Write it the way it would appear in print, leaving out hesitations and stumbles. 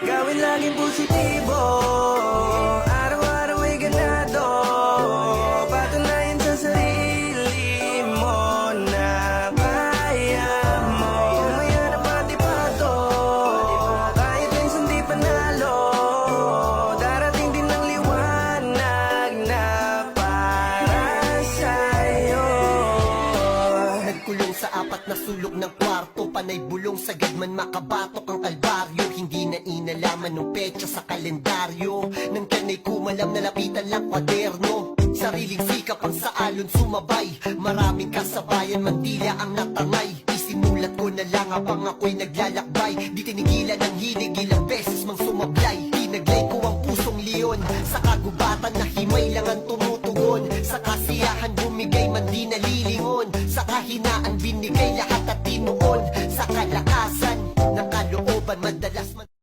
Gawin laging positibo, araw-araw ay ganado. Patunayan sa sarili mo na kaya mo. Mayroon pa di pa to, kahit minsan di panalo. Darating din ang liwanag na para sa'yo. Nagkulong sa apat na sulok ng kwarto, panay bulong sagad man makabatok ang kalbaryo. Hindi na inalaman ng petsa sa kalendaryo, nang kanay kumalam na lapitan lang kwaderno. Sariling sikap ang sa alon sumabay, maraming kasabayan mantila ang natangay. Isimulat ko na lang habang ako'y naglalakbay, di tinigilan ang hilig,